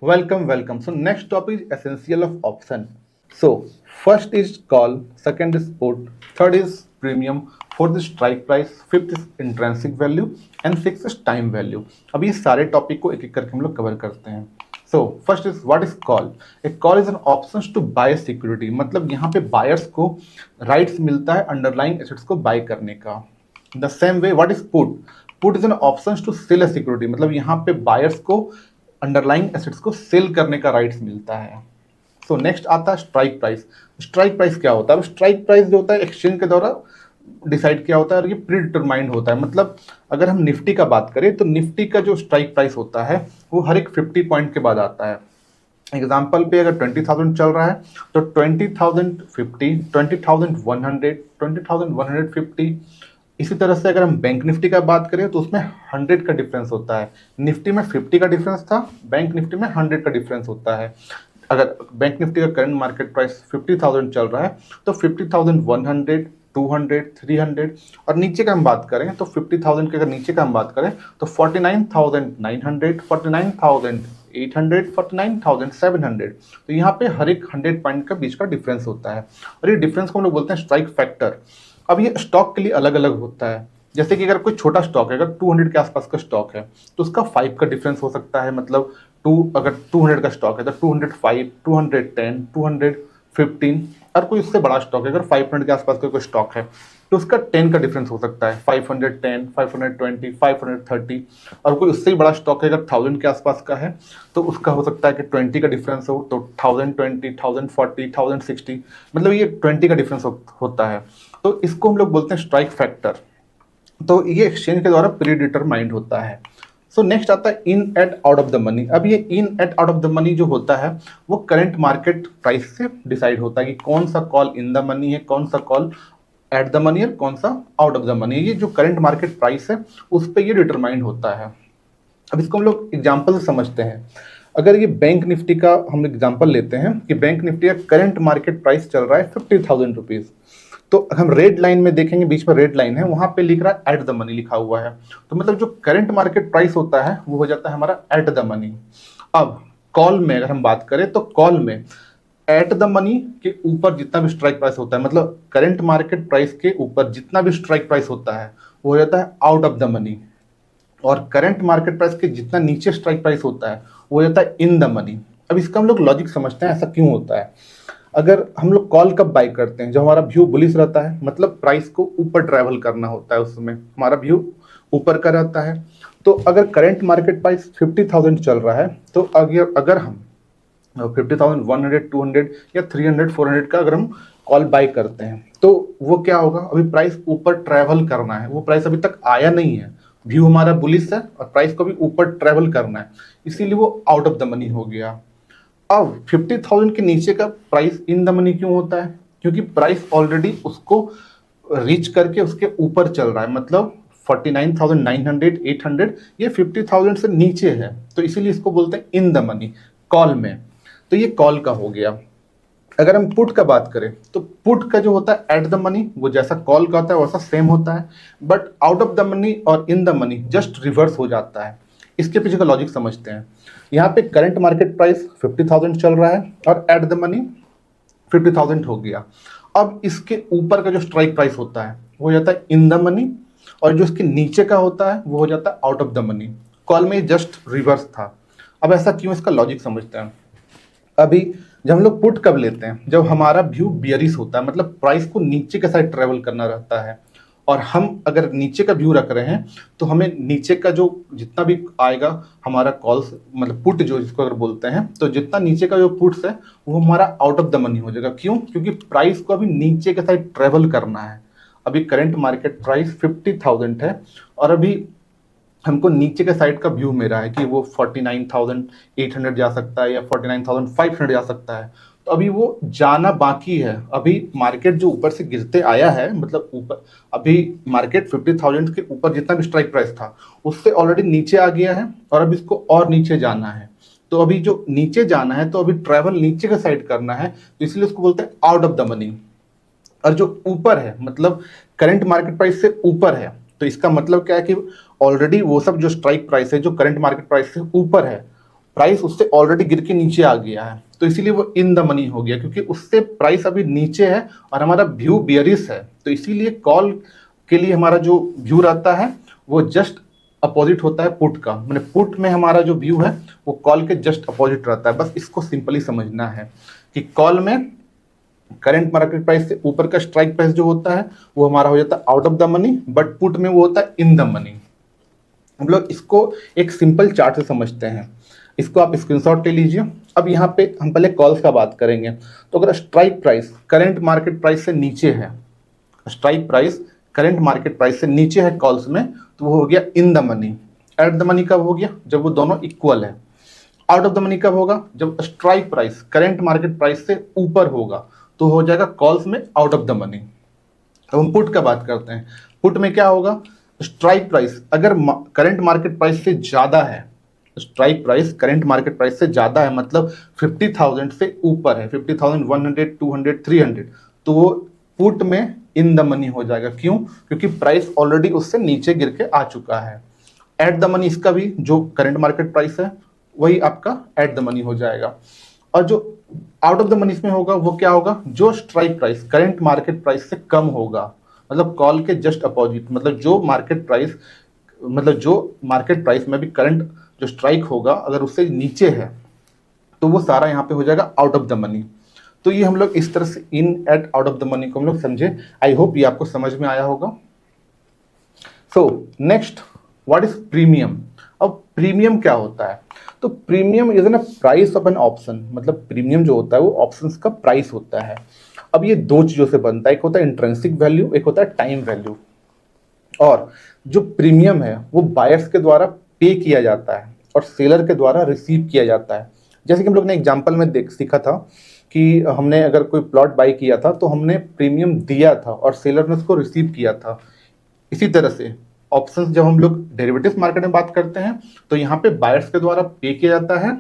Welcome. So next topic is essential of option. So first is call, second is put, third is premium, fourth is strike price, fifth is intrinsic value and sixth is time value. अब ये सारे topic को एक एक करके हम लोग cover करते हैं. So first is what is call? A call is an option to buy security. मतलब यहाँ पे बायर्स को राइट्स मिलता है अंडरलाइंग एसेट्स को बाय करने का. The same way what is put? Put is an option to sell a security. मतलब यहाँ पे बायर्स को अंडरलाइंग एसेट्स को सेल करने का राइट्स मिलता है. सो नेक्स्ट आता है स्ट्राइक प्राइस. स्ट्राइक प्राइस क्या होता है? स्ट्राइक प्राइस जो होता है एक्सचेंज के द्वारा डिसाइड किया होता है और ये प्री डिटरमाइंड होता है. मतलब अगर हम निफ्टी का बात करें तो निफ्टी का जो स्ट्राइक प्राइस होता है वो हर एक 50 पॉइंट के बाद आता है. एग्जाम्पल पे अगर 20,000 चल रहा है तो 20,050, 20,100, 20,150. इसी तरह से अगर हम बैंक निफ्टी का बात करें तो उसमें 100 का डिफरेंस होता है. निफ्टी में 50 का डिफरेंस था, बैंक निफ्टी में 100 का डिफरेंस होता है. अगर बैंक निफ्टी का करंट मार्केट प्राइस 50,000 चल रहा है तो 50,100, 200, 300 और नीचे का हम बात करें तो 50,000 के अगर नीचे का हम बात करें तो 49,900, 49,800, 49,700. तो यहाँ पे हर एक 100 पॉइंट का बीच का डिफरेंस होता है और ये डिफरेंस को हम लोग बोलते हैं स्ट्राइक फैक्टर. अब ये स्टॉक के लिए अलग अलग होता है. जैसे कि अगर कोई छोटा स्टॉक है, अगर 200 के आसपास का स्टॉक है तो उसका 5 का डिफरेंस हो सकता है. मतलब अगर 200 का स्टॉक है तो 205, 210, 215. और कोई उससे बड़ा स्टॉक है, अगर 500 के आसपास का कोई स्टॉक है तो उसका 10 का डिफरेंस हो सकता है. 510, 520, 530. और कोई उससे भी बड़ा स्टॉक है, अगर 1000 के आसपास का है तो उसका हो सकता है कि 20 का डिफरेंस हो. तो 1020, 1040, 1060. मतलब ये 20 का डिफरेंस होता है. तो इसको हम लोग बोलते हैं स्ट्राइक फैक्टर. तो ये एक्सचेंज के द्वारा प्री डिटरमाइंड होता है. सो नेक्स्ट आता है in at out of the money. अब ये in at out of the money जो होता है वो करंट मार्केट प्राइस से डिसाइड होता है कि कौन सा कॉल इन द मनी है, कौन सा कॉल एट द मनी और कौन सा आउट ऑफ द मनी है. ये जो करंट मार्केट प्राइस है उस पर ये डिटरमाइंड होता है. अब इसको हम लोग एग्जाम्पल से समझते हैं. अगर ये बैंक निफ्टी का हम एग्जाम्पल लेते हैं कि बैंक निफ्टी का करंट मार्केट प्राइस चल रहा है 50,000 रुपीज़. तो हम रेड लाइन में देखेंगे, बीच में रेड लाइन है, वहां पे लिख रहा है एट द मनी लिखा हुआ है. तो मतलब जो करंट मार्केट प्राइस होता है वो हो जाता है हमारा एट द मनी. अब कॉल में अगर हम बात करें तो कॉल में एट द मनी के ऊपर जितना भी स्ट्राइक प्राइस होता है, मतलब करंट मार्केट प्राइस के ऊपर जितना भी स्ट्राइक प्राइस होता है वो हो जाता है आउट ऑफ द मनी. और करंट मार्केट प्राइस के जितना नीचे स्ट्राइक प्राइस होता है वो हो जाता है इन द मनी. अब इसका हम लोग लॉजिक समझते हैं ऐसा क्यों होता है. अगर हम लोग कॉल कब बाई करते हैं? जब हमारा व्यू बुलिश रहता है, मतलब प्राइस को ऊपर ट्रैवल करना होता है, उसमें हमारा व्यू ऊपर का रहता है. तो अगर करंट मार्केट प्राइस 50,000 चल रहा है तो अगर हम 50,100, 200 या 300, 400 का अगर हम कॉल बाई करते हैं तो वो क्या होगा? अभी प्राइस ऊपर ट्रैवल करना है, वो प्राइस अभी तक आया नहीं है. व्यू हमारा बुलिश है और प्राइस को भी ऊपर ट्रैवल करना है, इसीलिए वो आउट ऑफ द मनी हो गया. अब 50,000 के नीचे का प्राइस इन द मनी क्यों होता है? क्योंकि प्राइस ऑलरेडी उसको रीच करके उसके ऊपर चल रहा है. मतलब 49,900, 800 ये 50,000 से नीचे है, तो इसीलिए इसको बोलते हैं इन द मनी कॉल में. तो ये कॉल का हो गया. अगर हम पुट का बात करें तो पुट का जो होता है एट द मनी वो जैसा कॉल का होता है वैसा सेम होता है, but out of the money और in the money just reverse हो जाता है. इसके पीछे का लॉजिक समझते हैं. यहाँ पे करंट मार्केट प्राइस 50,000 चल रहा है और एट द मनी 50,000 हो गया. अब इसके ऊपर का जो स्ट्राइक प्राइस होता है वो हो जाता है इन द मनी और जो इसके नीचे का होता है वो हो जाता है out of the money. Call में जस्ट रिवर्स था. अब ऐसा क्यों, इसका लॉजिक समझते हैं. अभी जब हम लोग पुट कब लेते हैं? जब हमारा व्यू बियरिश होता है, मतलब प्राइस को नीचे के साइड ट्रेवल करना रहता है और हम अगर नीचे का व्यू रख रहे हैं तो हमें नीचे का जो जितना भी आएगा हमारा कॉल्स, मतलब पुट जो जिसको अगर बोलते हैं, तो जितना नीचे का जो पुट्स है वो हमारा आउट ऑफ द मनी हो जाएगा. क्यों? क्योंकि प्राइस को अभी नीचे के साइड ट्रेवल करना है. अभी करंट मार्केट प्राइस 50,000 है और अभी हमको नीचे के साइड का व्यू मिल रहा है कि वो 49,800 जा सकता है या 49,500 जा सकता है. तो अभी वो जाना बाकी है. अभी मार्केट जो ऊपर से गिरते आया है, मतलब ऊपर अभी मार्केट 50,000 के ऊपर जितना भी स्ट्राइक प्राइस था उससे ऑलरेडी नीचे आ गया है और अब इसको और नीचे जाना है. तो अभी जो नीचे जाना है तो अभी ट्रैवल नीचे के साइड करना है, तो इसलिए उसको बोलते हैं आउट ऑफ द मनी. और जो ऊपर है, मतलब करंट मार्केट प्राइस से ऊपर है, तो इसका मतलब क्या है कि ऑलरेडी वो सब जो स्ट्राइक प्राइस है जो करंट मार्केट प्राइस से ऊपर है, प्राइस उससे ऑलरेडी गिर के नीचे आ गया है, तो इसीलिए वो इन द मनी हो गया, क्योंकि उससे प्राइस अभी नीचे है और हमारा व्यू बियरिश है। तो इसीलिए कॉल के लिए हमारा जो व्यू रहता है वो जस्ट अपोजिट होता है पुट का। मैंने पुट में हमारा जो व्यू है वो कॉल के जस्ट अपोजिट रहता है। बस इसको सिंपली समझना है कि कॉल में करंट मार्केट प्राइस से ऊपर का स्ट्राइक प्राइस जो होता है वो हमारा हो जाता है out of the money, but put में वो होता है इन द मनी। हम लोग इसको एक सिंपल चार्ट से समझते हैं, इसको आप स्क्रीनशॉट ले लीजिए। अब यहाँ पे हम पहले कॉल्स का बात करेंगे। तो अगर strike price current market price से नीचे है, strike price current market price से नीचे है कॉल्स में, तो वो हो गया इन the money. At the money कब हो गया? जब वो दोनों इक्वल है। आउट ऑफ द मनी कब होगा? जब strike price current market price से ऊपर होगा, तो हो जाएगा कॉल्स में आउट ऑफ द मनी। अब हम पुट का बात करते हैं। पुट में क्या होगा? स्ट्राइक प्राइस अगर करंट मार्केट प्राइस से ज्यादा है, strike price current market price से ज्यादा है, मतलब 50,000 से ऊपर है, 50,100, 200, 300, तो वो पुट में इन द मनी हो जाएगा। क्यों? क्योंकि प्राइस ऑलरेडी उससे नीचे गिर के आ चुका है। एट द मनी इसका भी जो करंट मार्केट प्राइस है वही आपका एट द मनी हो जाएगा। और जो आउट ऑफ द मनी में होगा वो क्या होगा? जो strike price current market price से कम होगा, मतलब कॉल के जस्ट अपोजिट, मतलब जो मार्केट प्राइस में भी करंट जो स्ट्राइक होगा अगर उससे नीचे है, तो वो सारा यहाँ पे हो जाएगा आउट ऑफ द मनी। तो ये हम लोग इस तरह से in at out of the money को हम लोग समझे। आई होप ये आपको समझ में आया होगा। So next, what is premium? अब प्रीमियम क्या होता है? तो प्रीमियम इज ना प्राइस ऑफ एन ऑप्शन, मतलब प्रीमियम जो होता है वो ऑप्शंस का प्राइस होता है। अब ये दो चीजों से बनता है, एक होता है इंट्रिंसिक वैल्यू, एक होता है टाइम वैल्यू। और जो प्रीमियम है वो बायर्स के द्वारा पे किया जाता है और सेलर के द्वारा रिसीव किया जाता है। जैसे कि हम लोग ने एग्जांपल में सीखा था कि हमने अगर कोई प्लॉट बाई किया था तो हमने प्रीमियम दिया था और सेलर ने उसको रिसीव किया था। इसी तरह से ऑप्शंस जब हम लोग डेरिवेटिव्स मार्केट में बात करते हैं तो यहाँ पे बायर्स के द्वारा पे किया जाता है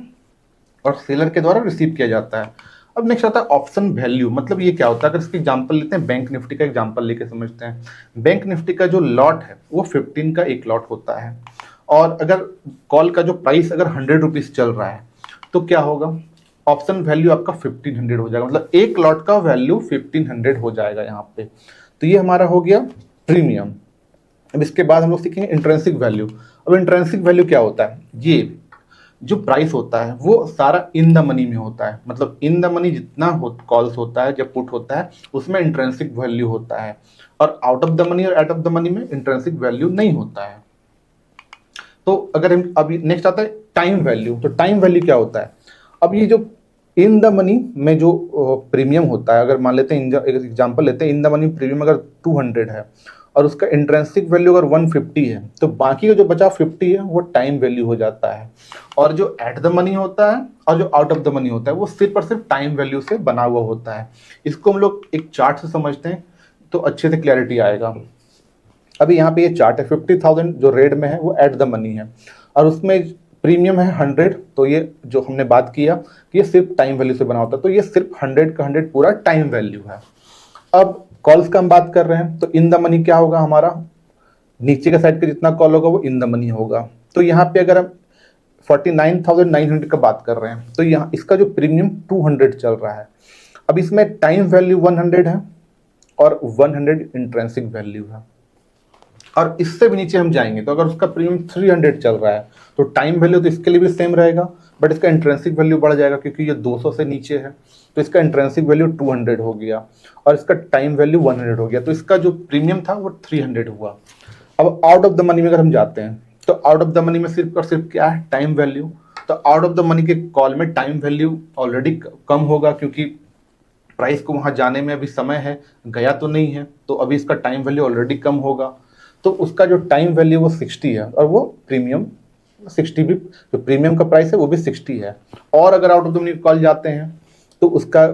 और सेलर के द्वारा रिसीव किया जाता है। अब नेक्स्ट आता है ऑप्शन वैल्यू। मतलब ये क्या होता है? अगर इसकी एग्जांपल लेते हैं, बैंक निफ्टी का एग्जांपल लेके समझते हैं। बैंक निफ्टी का जो लॉट है वो 15 का एक लॉट होता है, और अगर कॉल का जो प्राइस अगर 100 रुपीज चल रहा है तो क्या होगा? ऑप्शन वैल्यू आपका 1500 हो जाएगा, मतलब एक लॉट का वैल्यू 1500 हो जाएगा यहाँ पे। तो ये हमारा हो गया प्रीमियम। अब इसके बाद हम लोग सीखेंगे इंट्रिंसिक वैल्यू। अब इंट्रिंसिक वैल्यू क्या होता है? ये जो प्राइस होता है वो सारा इन द मनी में होता है, मतलब इन द मनी जितना कॉल्स होता है जब पुट होता है उसमें इंट्रिंसिक वैल्यू होता है, और आउट ऑफ द मनी और आउट ऑफ द मनी में इंट्रिंसिक वैल्यू नहीं होता है। तो अगर हम अभी नेक्स्ट आता है टाइम वैल्यू। तो टाइम वैल्यू क्या होता है? अब ये जो इन द मनी में जो प्रीमियम होता है, अगर मान लेते हैं एक एग्जांपल लेते हैं, इन द मनी प्रीमियम अगर 200 है और उसका इंट्रिंसिक वैल्यू अगर 150 है, तो बाकी का जो बचा 50 है वो टाइम वैल्यू हो जाता है। और जो एट द मनी होता है और जो आउट ऑफ द मनी होता है वो सिर्फ और सिर्फ टाइम वैल्यू से बना हुआ होता है। इसको हम लोग एक चार्ट से समझते हैं तो अच्छे से क्लैरिटी आएगा। अभी यहाँ पे ये चार्ट है, 50,000 जो रेड में है वो एट द मनी है और उसमें प्रीमियम है 100। तो ये जो हमने बात किया कि ये सिर्फ टाइम वैल्यू से बना होता है, तो ये सिर्फ 100 का 100 पूरा टाइम वैल्यू है। अब कॉल्स का हम बात कर रहे हैं तो इन द मनी क्या होगा? हमारा नीचे का साइड का जितना कॉल होगा वो इन द मनी होगा। तो यहाँ पे अगर हम 49,900 का बात कर रहे हैं तो यहाँ इसका जो प्रीमियम 200 चल रहा है। अब इसमें टाइम वैल्यू 100 है और 100 इंट्रिंसिक वैल्यू है, और इससे भी नीचे हम जाएंगे तो अगर उसका प्रीमियम 300 चल रहा है तो टाइम वैल्यू तो इसके लिए भी सेम रहेगा, बट इसका इंट्रिंसिक वैल्यू बढ़ जाएगा क्योंकि ये 200 से नीचे है, तो इसका इंट्रिंसिक वैल्यू 200 हो गया और इसका टाइम वैल्यू 100 हो गया, तो इसका जो प्रीमियम था वो 300 हुआ। अब आउट ऑफ द मनी में अगर हम जाते हैं तो आउट ऑफ द मनी में सिर्फ और सिर्फ क्या है? Time value. तो आउट ऑफ द मनी के कॉल में टाइम वैल्यू ऑलरेडी कम होगा क्योंकि प्राइस को वहां जाने में अभी समय है, गया तो नहीं है, तो अभी इसका टाइम वैल्यू ऑलरेडी कम होगा। तो उसका जो टाइम वैल्यू वो 60 है और वो प्रीमियम 60 भी, जो प्रीमियम का प्राइस है वो भी 60 है। और अगर out of the money call जाते हैं तो उसका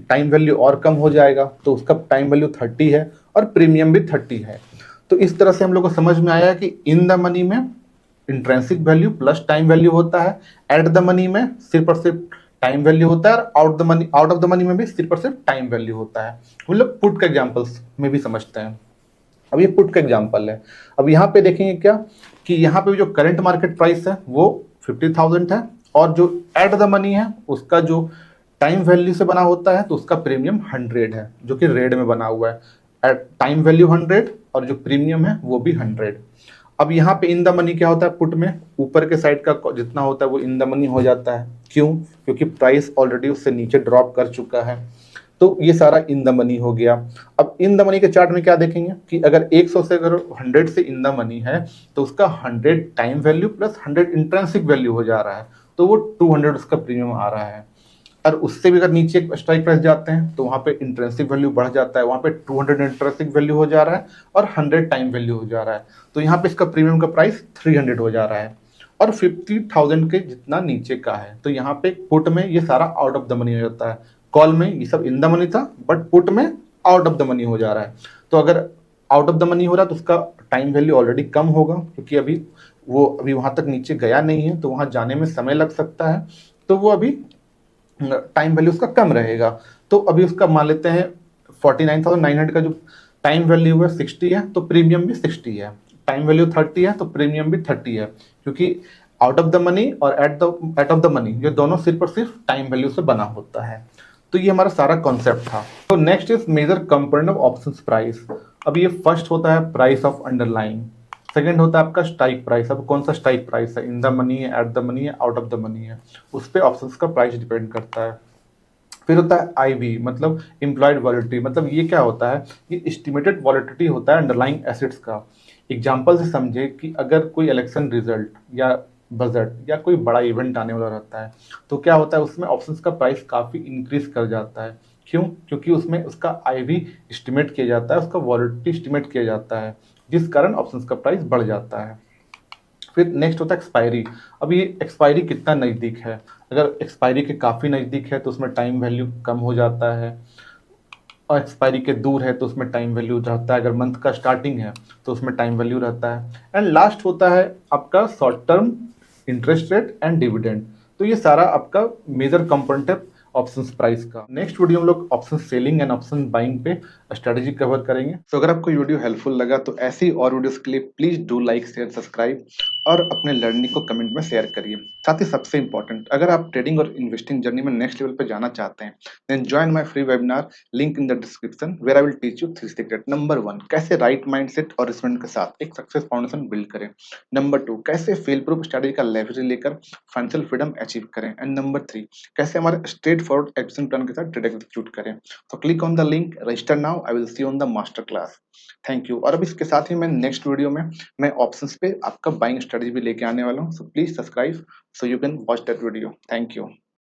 टाइम वैल्यू और कम हो जाएगा, तो उसका टाइम वैल्यू 30 है और प्रीमियम भी 30 है। तो इस तरह से हम लोग को समझ में आया कि इन द मनी में intrinsic value plus time value होता है, एट द मनी में सिर्फ और सिर्फ टाइम वैल्यू होता है, और आउट ऑफ द मनी में भी सिर्फ और सिर्फ टाइम वैल्यू होता है। हम लोग पुट का एग्जाम्पल्स में भी समझते हैं। अब ये पुट का एग्जाम्पल है। अब यहाँ पे देखेंगे क्या कि यहाँ पे जो करंट मार्केट प्राइस है वो 50,000 है और जो एट द मनी है उसका जो टाइम वैल्यू से बना होता है तो उसका प्रीमियम 100 है, जो कि रेड में बना हुआ है। एट टाइम वैल्यू 100 और जो प्रीमियम है वो भी 100। अब यहाँ पे इन द मनी क्या होता है, पुट में ऊपर के साइड का जितना होता है वो इन द मनी हो जाता है। क्यों? क्योंकि प्राइस ऑलरेडी उससे नीचे ड्रॉप कर चुका है, तो ये सारा इन द मनी हो गया। अब इन द मनी के चार्ट में क्या देखेंगे कि अगर 100 से अगर 100 से इन द मनी है तो उसका 100 time value plus 100 intrinsic value हो जा रहा है, तो वो 200 उसका प्रीमियम आ रहा है। और उससे भी अगर नीचे स्ट्राइक प्राइस जाते हैं तो वहाँ पे इंट्रिंसिक वैल्यू बढ़ जाता है, वहाँ पे 200 इंट्रिंसिक वैल्यू हो जा रहा है और 100 टाइम वैल्यू हो जा रहा है, तो यहाँ पे इसका प्रीमियम का प्राइस 300 हो जा रहा है। और 50,000 के जितना नीचे का है तो यहाँ पे पुट में ये सारा आउट ऑफ द मनी हो जाता है। कॉल में ये सब इन द मनी था, बट पुट में आउट ऑफ द मनी हो जा रहा है। तो अगर आउट ऑफ द मनी हो रहा है तो उसका टाइम वैल्यू ऑलरेडी कम होगा, क्योंकि अभी वहां तक नीचे गया नहीं है, तो वहां जाने में समय लग सकता है, तो वो अभी टाइम वैल्यू उसका कम रहेगा। तो अभी उसका मान लेते हैं 49,900 का जो टाइम वैल्यू है 60 है, तो प्रीमियम भी 60 है। टाइम वैल्यू 30 है तो प्रीमियम भी 30 है, क्योंकि आउट ऑफ द मनी और एट ऑफ द मनी ये दोनों सिर्फ और सिर्फ टाइम वैल्यू से बना होता है। तो ये हमारा सारा कॉन्सेप्ट था। तो next is major component of options price. अब ये फर्स्ट होता है प्राइस ऑफ अंडरलाइन, सेकंड होता है आपका स्ट्राइक प्राइस। अब कौन सा स्ट्राइक प्राइस है, इन द मनी है, एट द मनी है, आउट ऑफ द मनी है, उस पर ऑप्शंस का प्राइस डिपेंड करता है। फिर होता है आईवी, मतलब इम्प्लॉयड वॉलिडिटी। मतलब ये क्या होता है, ये एस्टिमेटेड वॉलिडिटी होता है अंडरलाइंग एसेट्स का। एग्जांपल से समझे कि अगर कोई इलेक्शन रिजल्ट या बजट या कोई बड़ा इवेंट आने वाला रहता है तो क्या होता है, उसमें ऑप्शंस का प्राइस काफ़ी इंक्रीज कर जाता है। क्यों? क्योंकि उसमें उसका आईवी एस्टिमेट किया जाता है, उसका वॉलिडिटी एस्टिमेट किया जाता है, जिस कारण ऑप्शंस का प्राइस बढ़ जाता है। फिर नेक्स्ट होता है एक्सपायरी। अब ये एक्सपायरी कितना नज़दीक है, अगर एक्सपायरी के काफ़ी नज़दीक है तो उसमें टाइम वैल्यू कम हो जाता है, और एक्सपायरी के दूर है तो उसमें टाइम वैल्यू रहता है। अगर मंथ का स्टार्टिंग है तो उसमें टाइम वैल्यू रहता है। एंड लास्ट होता है आपका short term interest rate and dividend. तो ये सारा आपका मेजर कंपोनेंट है ऑप्शंस प्राइस का। नेक्स्ट वीडियो हम लोग option selling and option buying पे स्ट्रेटेजी कवर करेंगे। तो अगर आपको ये वीडियो हेल्पफुल लगा तो ऐसी और वीडियोस के लिए please do like share subscribe और अपने लर्निंग को कमेंट में शेयर करिए। साथ ही सबसे इंपॉर्टेंट, अगर आप ट्रेडिंग और इन्वेस्टिंग जर्नी में नेक्स्ट लेवल पे जाना चाहते हैं then join my free webinar, link in the description, where I will teach you 3 secret. Number 1, कैसे राइट माइंडसेट और रिस्पेंट के साथ एक सक्सेस फाउंडेशन बिल्ड करें। नंबर 2, कैसे फेल प्रूफ स्ट्रेटेजी का लेवरेज लेकर फाइनेंशियल फ्रीडम अचीव करें। एंड नंबर 3, कैसे हमारे स्ट्रेट फॉरवर्ड एक्शन प्लान के साथ ट्रेड एग्जीक्यूट करें। तो click on the link, register now, I will see you on the master class. Thank you. और अब इसके साथ ही मैं नेक्स्ट वीडियो में मैं ऑप्शंस पे आपका बाइंग स्ट्रेटेजी भी लेके आने वाला हूँ, so please subscribe so you can watch that video. Thank you.